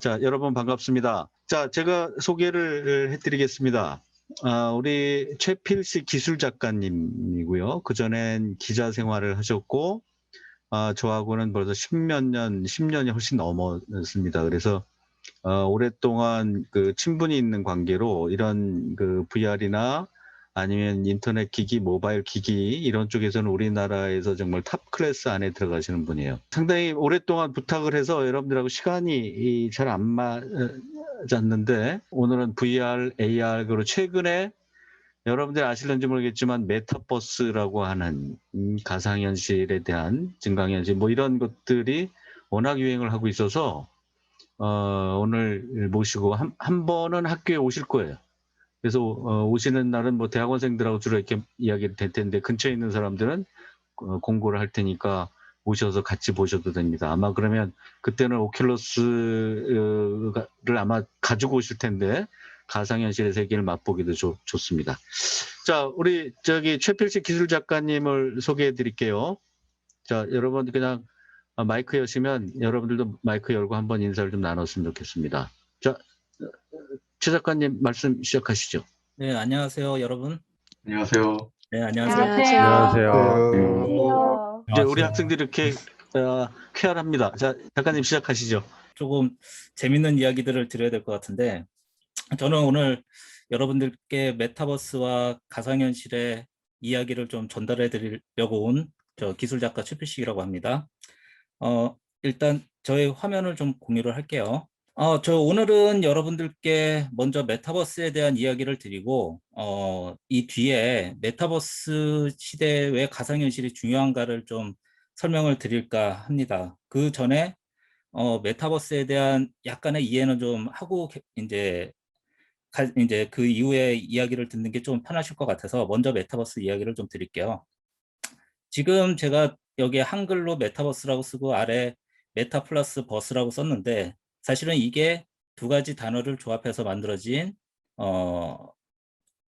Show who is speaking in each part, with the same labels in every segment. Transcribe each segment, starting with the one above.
Speaker 1: 자, 여러분 반갑습니다. 자, 제가 소개를 해드리겠습니다. 우리 최필식 기술 작가님이고요. 그전엔 기자 생활을 하셨고, 저하고는 벌써 10년이 훨씬 넘었습니다. 그래서 오랫동안 그 친분이 있는 관계로 이런 그 VR이나 아니면 인터넷 기기, 모바일 기기 이런 쪽에서는 우리나라에서 정말 탑 클래스 안에 들어가시는 분이에요. 상당히 오랫동안 부탁을 해서 여러분들하고 시간이 잘 안 맞았는데 오늘은 VR, AR 그리고 최근에 여러분들 아실는지 모르겠지만 메타버스라고 하는 가상현실에 대한 증강현실 뭐 이런 것들이 워낙 유행을 하고 있어서 오늘 모시고 한 번은 학교에 오실 거예요. 그래서 오시는 날은 뭐 대학원생들하고 주로 이렇게 이야기를 될 텐데 근처에 있는 사람들은 공고를 할 테니까 오셔서 같이 보셔도 됩니다. 아마 그러면 그때는 오큘러스를 아마 가지고 오실 텐데 가상현실의 세계를 맛보기도 좋습니다. 자, 우리 저기 최필식 기술 작가님을 소개해 드릴게요. 자, 여러분 그냥 마이크 여시면 여러분들도 마이크 열고 한번 인사를 좀 나눴으면 좋겠습니다. 자, 최 작가님 말씀 시작하시죠.
Speaker 2: 네, 안녕하세요, 여러분.
Speaker 3: 안녕하세요.
Speaker 2: 네, 안녕하세요.
Speaker 4: 안녕하세요.
Speaker 1: 이제 우리 학생들이 이렇게 쾌활합니다. 자, 작가님 시작하시죠.
Speaker 2: 조금 재밌는 이야기들을 드려야 될 것 같은데, 저는 오늘 여러분들께 메타버스와 가상현실의 이야기를 좀 전달해 드리려고 온 저 기술 작가 최필식이라고 합니다. 일단 저의 화면을 좀 공유를 할게요. 저 오늘은 여러분들께 먼저 메타버스에 대한 이야기를 드리고 이 뒤에 메타버스 시대에 왜 가상현실이 중요한가를 좀 설명을 드릴까 합니다. 그 전에 메타버스에 대한 약간의 이해는 좀 하고 이제 그 이후에 이야기를 듣는 게 좀 편하실 것 같아서 먼저 메타버스 이야기를 좀 드릴게요. 지금 제가 여기에 한글로 메타버스라고 쓰고 아래 메타 플러스 버스라고 썼는데 사실은 이게 두 가지 단어를 조합해서 만들어진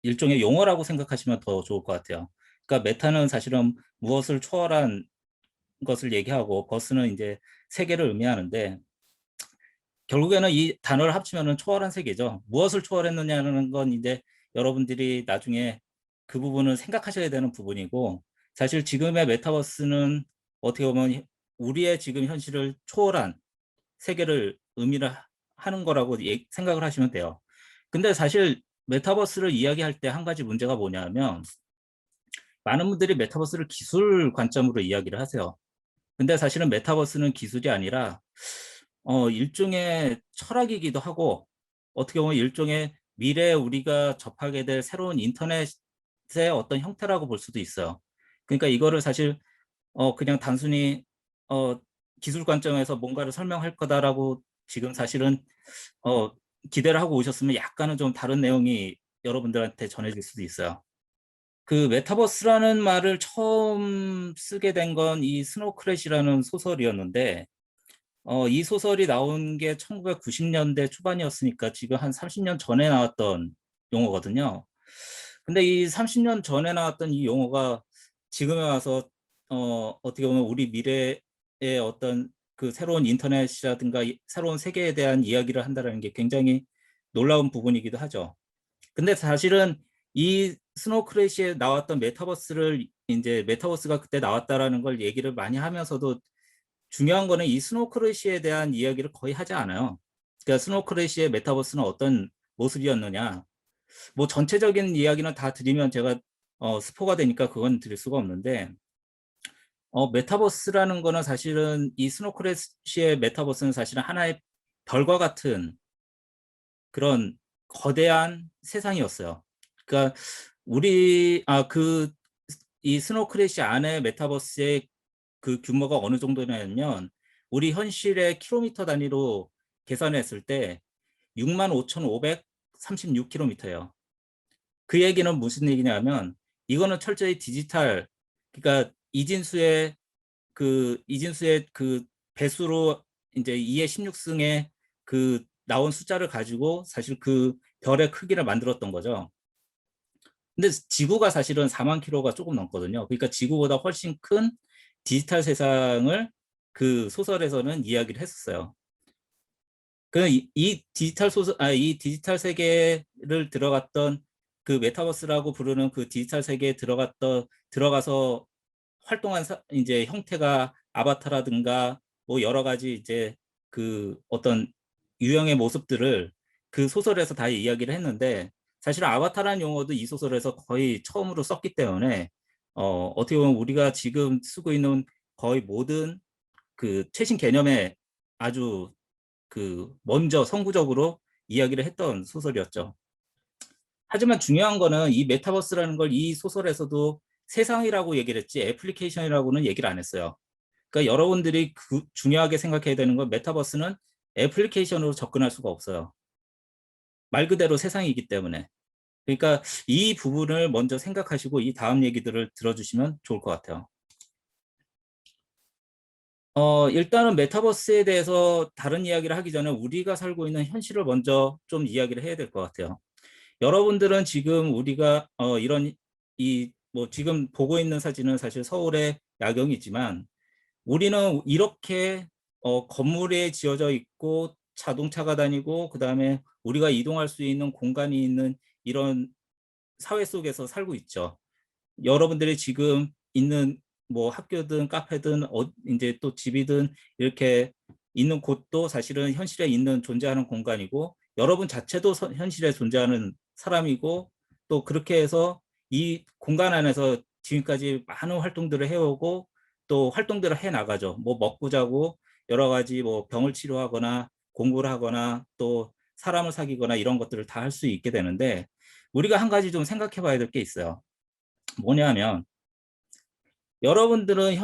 Speaker 2: 일종의 용어라고 생각하시면 더 좋을 것 같아요. 그러니까 메타는 사실은 무엇을 초월한 것을 얘기하고 버스는 이제 세계를 의미하는데 결국에는 이 단어를 합치면은 초월한 세계죠. 무엇을 초월했느냐는 건 이제 여러분들이 나중에 그 부분을 생각하셔야 되는 부분이고 사실 지금의 메타버스는 어떻게 보면 우리의 지금 현실을 초월한 세계를 의미를 하는 거라고 생각을 하시면 돼요. 근데 사실 메타버스를 이야기할 때 한 가지 문제가 뭐냐면 많은 분들이 메타버스를 기술 관점으로 이야기를 하세요. 근데 사실은 메타버스는 기술이 아니라 일종의 철학이기도 하고 어떻게 보면 일종의 미래에 우리가 접하게 될 새로운 인터넷의 어떤 형태라고 볼 수도 있어요. 그러니까 이거를 사실 그냥 단순히 기술 관점에서 뭔가를 설명할 거다라고 지금 사실은 기대를 하고 오셨으면 약간은 좀 다른 내용이 여러분들한테 전해질 수도 있어요. 그 메타버스라는 말을 처음 쓰게 된 건 이 스노우 크래시라는 소설이었는데 이 소설이 나온 게 1990년대 초반이었으니까 지금 한 30년 전에 나왔던 용어거든요. 근데 이 30년 전에 나왔던 이 용어가 지금에 와서 어떻게 보면 우리 미래의 어떤 그 새로운 인터넷이라든가 새로운 세계에 대한 이야기를 한다는 게 굉장히 놀라운 부분이기도 하죠. 근데 사실은 이 스노우 크래시에 나왔던 메타버스를 이제 메타버스가 그때 나왔다라는 걸 얘기를 많이 하면서도 중요한 거는 이 스노우 크래시에 대한 이야기를 거의 하지 않아요. 그러니까 스노우 크래시의 메타버스는 어떤 모습이었느냐. 뭐 전체적인 이야기는 다 드리면 제가 스포가 되니까 그건 드릴 수가 없는데 메타버스라는 거는 사실은 이 스노우 크래시의 메타버스는 사실은 하나의 별과 같은 그런 거대한 세상이었어요. 그러니까 이 스노우 크래시 안에 메타버스의 그 규모가 어느 정도냐면 우리 현실의 킬로미터 단위로 계산했을 때 65,536km예요. 그 얘기는 무슨 얘기냐면 이거는 철저히 디지털, 그러니까 이진수의 그 배수로 이제 2의 16승의 그 나온 숫자를 가지고 사실 그 별의 크기를 만들었던 거죠. 근데 지구가 사실은 4만 킬로가 조금 넘거든요. 그러니까 지구보다 훨씬 큰 디지털 세상을 그 소설에서는 이야기를 했었어요. 이 디지털 이 디지털 세계를 들어갔던 그 메타버스라고 부르는 그 디지털 세계에 들어가서 활동한 이제 형태가 아바타라든가 뭐 여러 가지 이제 그 어떤 유형의 모습들을 그 소설에서 다 이야기를 했는데, 사실 아바타라는 용어도 이 소설에서 거의 처음으로 썼기 때문에 어떻게 보면 우리가 지금 쓰고 있는 거의 모든 그 최신 개념에 아주 그 먼저 선구적으로 이야기를 했던 소설이었죠. 하지만 중요한 거는 이 메타버스라는 걸 이 소설에서도 세상이라고 얘기를 했지 애플리케이션이라고는 얘기를 안 했어요. 그러니까 여러분들이 중요하게 생각해야 되는 건 메타버스는 애플리케이션으로 접근할 수가 없어요. 말 그대로 세상이기 때문에. 그러니까 이 부분을 먼저 생각하시고 이 다음 얘기들을 들어주시면 좋을 것 같아요. 일단은 메타버스에 대해서 다른 이야기를 하기 전에 우리가 살고 있는 현실을 먼저 좀 이야기를 해야 될 것 같아요. 여러분들은 지금 우리가 이런 뭐 지금 보고 있는 사진은 사실 서울의 야경이지만, 우리는 이렇게 건물에 지어져 있고 자동차가 다니고 그다음에 우리가 이동할 수 있는 공간이 있는 이런 사회 속에서 살고 있죠. 여러분들이 지금 있는 뭐 학교든 카페든 이제 또 집이든 이렇게 있는 곳도 사실은 현실에 있는 존재하는 공간이고, 여러분 자체도 현실에 존재하는 사람이고, 또 그렇게 해서 이 공간 안에서 지금까지 많은 활동들을 해오고 또 활동들을 해 나가죠. 뭐 먹고 자고 여러 가지 뭐 병을 치료하거나 공부를 하거나 또 사람을 사귀거나 이런 것들을 다 할 수 있게 되는데, 우리가 한 가지 좀 생각해 봐야 될 게 있어요. 뭐냐면 여러분들은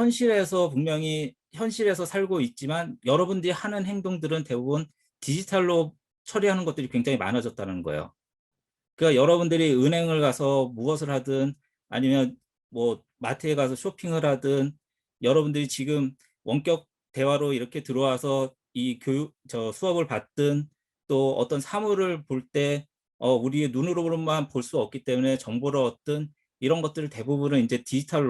Speaker 2: 분명히 현실에서 살고 있지만 여러분들이 하는 행동들은 대부분 디지털로 처리하는 것들이 굉장히 많아졌다는 거예요. 그러니까 여러분들이 은행을 가서 무엇을 하든 아니면 뭐 마트에 가서 쇼핑을 하든, 여러분들이 지금 원격 대화로 이렇게 들어와서 이 수업을 받든, 또 어떤 사물을 볼 때 우리의 눈으로만 볼 수 없기 때문에 정보를 얻든, 이런 것들을 대부분은 이제 디지털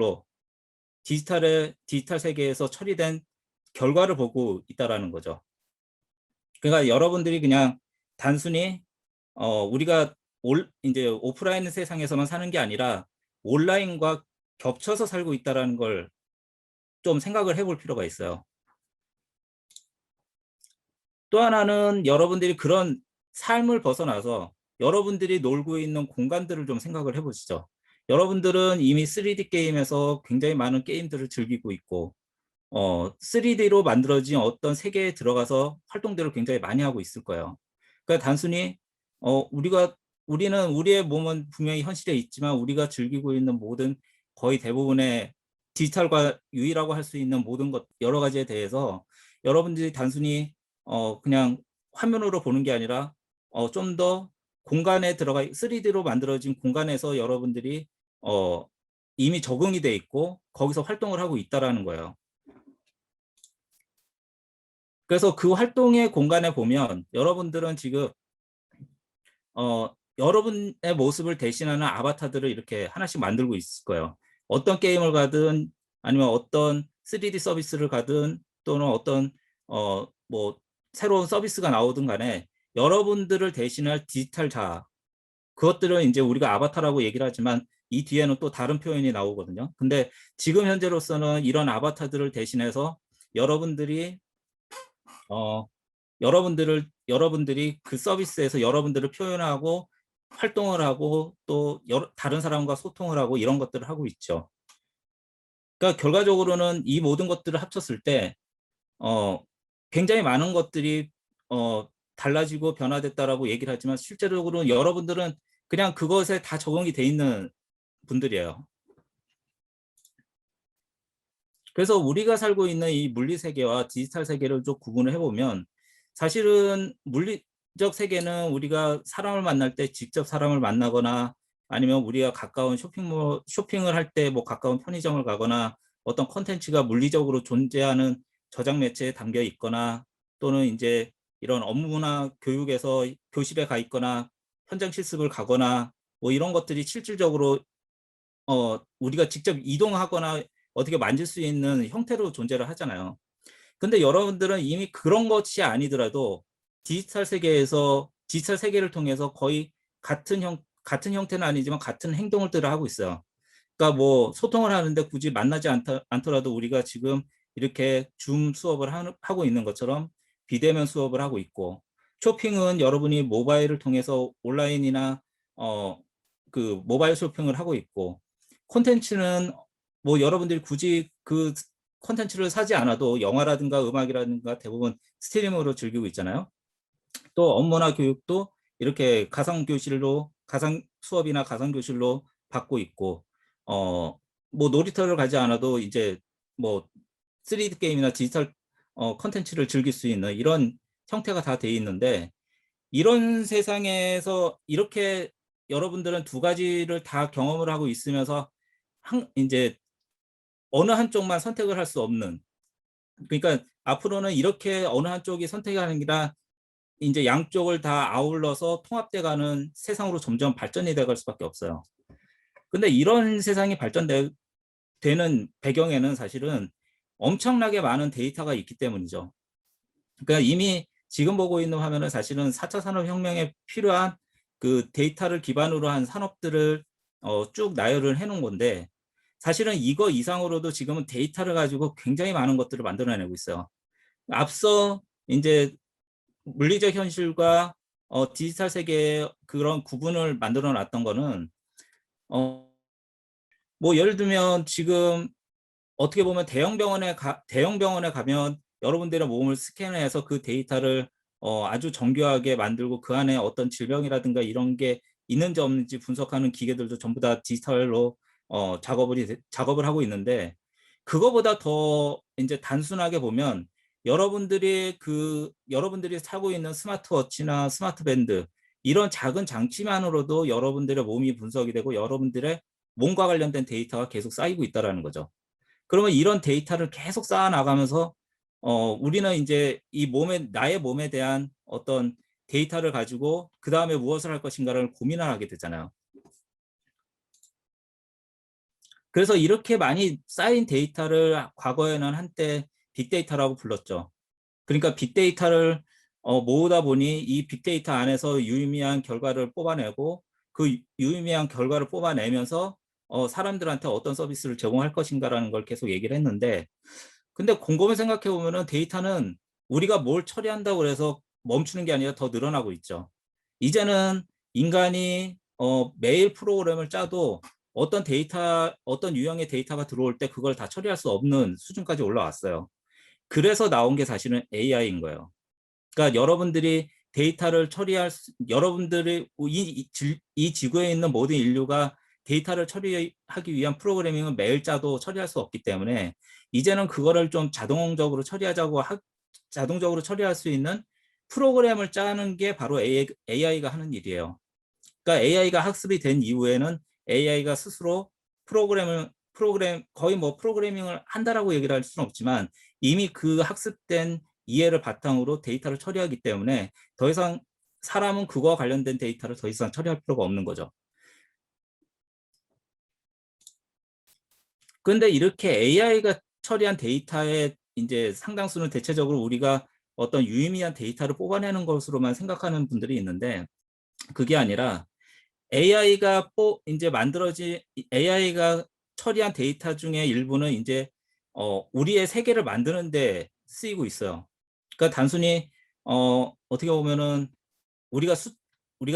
Speaker 2: 세계에서 처리된 결과를 보고 있다라는 거죠. 그러니까 여러분들이 그냥 단순히 우리가 이제 오프라인 세상에서만 사는 게 아니라 온라인과 겹쳐서 살고 있다라는 걸 좀 생각을 해볼 필요가 있어요. 또 하나는 여러분들이 그런 삶을 벗어나서 여러분들이 놀고 있는 공간들을 좀 생각을 해보시죠. 여러분들은 이미 3D 게임에서 굉장히 많은 게임들을 즐기고 있고 3D로 만들어진 어떤 세계에 들어가서 활동들을 굉장히 많이 하고 있을 거예요. 그러니까 단순히 우리는 우리의 몸은 분명히 현실에 있지만 우리가 즐기고 있는 모든 거의 대부분의 디지털과 유의라고 할 수 있는 모든 것 여러 가지에 대해서 여러분들이 단순히 그냥 화면으로 보는 게 아니라 좀 더 공간에 들어가 3D로 만들어진 공간에서 여러분들이 이미 적응이 돼 있고 거기서 활동을 하고 있다라는 거예요. 그래서 그 활동의 공간에 보면 여러분들은 지금 여러분의 모습을 대신하는 아바타들을 이렇게 하나씩 만들고 있을 거예요. 어떤 게임을 가든 아니면 어떤 3D 서비스를 가든 또는 어떤 뭐 새로운 서비스가 나오든 간에 여러분들을 대신할 디지털 자아, 그것들은 이제 우리가 아바타라고 얘기를 하지만 이 뒤에는 또 다른 표현이 나오거든요. 근데 지금 현재로서는 이런 아바타들을 대신해서 여러분들이 어, 여러분들이 그 서비스에서 여러분들을 표현하고 활동을 하고 또 다른 사람과 소통을 하고 이런 것들을 하고 있죠. 그러니까 결과적으로는 이 모든 것들을 합쳤을 때 굉장히 많은 것들이 달라지고 변화됐다라고 얘기를 하지만 실제적으로 여러분들은 그냥 그것에 다 적응이 돼 있는 분들이에요. 그래서 우리가 살고 있는 이 물리 세계와 디지털 세계를 좀 구분을 해보면, 사실은 물리적 세계는 우리가 사람을 만날 때 직접 사람을 만나거나 아니면 우리가 가까운 쇼핑을 할 때 뭐 가까운 편의점을 가거나 어떤 콘텐츠가 물리적으로 존재하는 저장 매체에 담겨 있거나 또는 이제 이런 업무나 교육에서 교실에 가 있거나 현장 실습을 가거나 뭐 이런 것들이 실질적으로 우리가 직접 이동하거나 어떻게 만질 수 있는 형태로 존재를 하잖아요. 근데 여러분들은 이미 그런 것이 아니더라도 디지털 세계에서 디지털 세계를 통해서 거의 같은 형태는 아니지만 같은 행동들을 하고 있어요. 그러니까 뭐 소통을 하는데 굳이 만나지 않더라도 우리가 지금 이렇게 줌 수업을 하고 있는 것처럼 비대면 수업을 하고 있고, 쇼핑은 여러분이 모바일을 통해서 온라인이나 그 모바일 쇼핑을 하고 있고, 콘텐츠는 뭐 여러분들이 굳이 그 콘텐츠를 사지 않아도 영화라든가 음악이라든가 대부분 스트리밍으로 즐기고 있잖아요. 또 업무나 교육도 이렇게 가상 수업이나 가상 교실로 받고 있고, 뭐 놀이터를 가지 않아도 이제 뭐 3D 게임이나 디지털 컨텐츠를 즐길 수 있는 이런 형태가 다 돼 있는데, 이런 세상에서 이렇게 여러분들은 두 가지를 다 경험을 하고 있으면서 이제 어느 한쪽만 선택을 할 수 없는, 그러니까 앞으로는 이렇게 어느 한쪽이 선택하는 게 아니라 이제 양쪽을 다 아울러서 통합돼가는 세상으로 점점 발전이 돼갈 수밖에 없어요. 근데 이런 세상이 발전되는 배경에는 사실은 엄청나게 많은 데이터가 있기 때문이죠. 그러니까 이미 지금 보고 있는 화면은 사실은 4차 산업혁명에 필요한 그 데이터를 기반으로 한 산업들을 쭉 나열을 해놓은 건데, 사실은 이거 이상으로도 지금은 데이터를 가지고 굉장히 많은 것들을 만들어내고 있어요. 앞서 이제 물리적 현실과 디지털 세계의 그런 구분을 만들어 놨던 거는 뭐 예를 들면 지금 어떻게 보면 대형 병원에 가면 여러분들의 몸을 스캔해서 그 데이터를 아주 정교하게 만들고 그 안에 어떤 질병이라든가 이런 게 있는지 없는지 분석하는 기계들도 전부 다 디지털로 작업을 하고 있는데, 그거보다 더 이제 단순하게 보면 여러분들이 차고 있는 스마트워치나 스마트밴드, 이런 작은 장치만으로도 여러분들의 몸이 분석이 되고 여러분들의 몸과 관련된 데이터가 계속 쌓이고 있다는 거죠. 그러면 이런 데이터를 계속 쌓아 나가면서 우리는 이제 나의 몸에 대한 어떤 데이터를 가지고 그 다음에 무엇을 할 것인가를 고민을 하게 되잖아요. 그래서 이렇게 많이 쌓인 데이터를 과거에는 한때 빅데이터라고 불렀죠. 그러니까 빅데이터를 모으다 보니 이 빅데이터 안에서 유의미한 결과를 뽑아내고, 그 유의미한 결과를 뽑아내면서 사람들한테 어떤 서비스를 제공할 것인가라는 걸 계속 얘기를 했는데, 근데 곰곰이 생각해 보면은 데이터는 우리가 뭘 처리한다고 해서 멈추는 게 아니라 더 늘어나고 있죠. 이제는 인간이 매일 프로그램을 짜도 어떤 유형의 데이터가 들어올 때 그걸 다 처리할 수 없는 수준까지 올라왔어요. 그래서 나온 게 사실은 AI인 거예요. 그러니까 여러분들이 이 지구에 있는 모든 인류가 데이터를 처리하기 위한 프로그래밍은 매일 짜도 처리할 수 없기 때문에 이제는 그거를 좀 자동적으로 처리할 수 있는 프로그램을 짜는 게 바로 AI가 하는 일이에요. 그러니까 AI가 학습이 된 이후에는 AI가 스스로 거의 뭐 프로그래밍을 한다라고 얘기를 할 수는 없지만 이미 그 학습된 이해를 바탕으로 데이터를 처리하기 때문에 더 이상 사람은 그거와 관련된 데이터를 더 이상 처리할 필요가 없는 거죠. 그런데 이렇게 AI가 처리한 데이터의 이제 상당수는 대체적으로 우리가 어떤 유의미한 데이터를 뽑아내는 것으로만 생각하는 분들이 있는데, 그게 아니라 AI가 처리한 데이터 중에 일부는 이제 우리의 세계를 만드는데 쓰이고 있어요. 그러니까 단순히 어떻게 보면은 우리가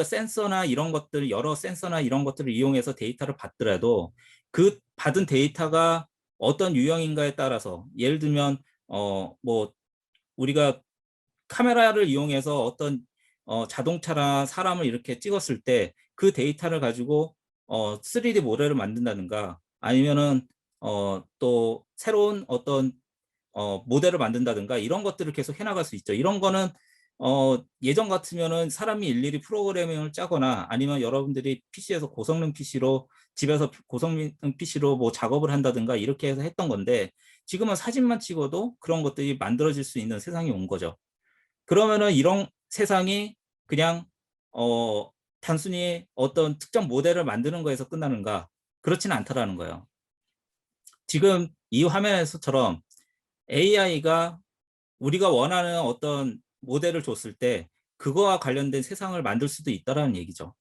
Speaker 2: 센서나 이런 것들, 여러 센서나 이런 것들을 이용해서 데이터를 받더라도 그 받은 데이터가 어떤 유형인가에 따라서, 예를 들면 뭐 우리가 카메라를 이용해서 어떤 자동차나 사람을 이렇게 찍었을 때 그 데이터를 가지고 3D 모델을 만든다든가, 아니면은 또 새로운 어떤 모델을 만든다든가, 이런 것들을 계속 해나갈 수 있죠. 이런 거는 예전 같으면은 사람이 일일이 프로그래밍을 짜거나 아니면 여러분들이 PC에서 집에서 고성능 PC로 뭐 작업을 한다든가 이렇게 해서 했던 건데, 지금은 사진만 찍어도 그런 것들이 만들어질 수 있는 세상이 온 거죠. 그러면은 이런 세상이 그냥 단순히 어떤 특정 모델을 만드는 거에서 끝나는가? 그렇지는 않다라는 거예요. 지금 이 화면에서처럼 AI가 우리가 원하는 어떤 모델을 줬을 때 그거와 관련된 세상을 만들 수도 있다라는 얘기죠.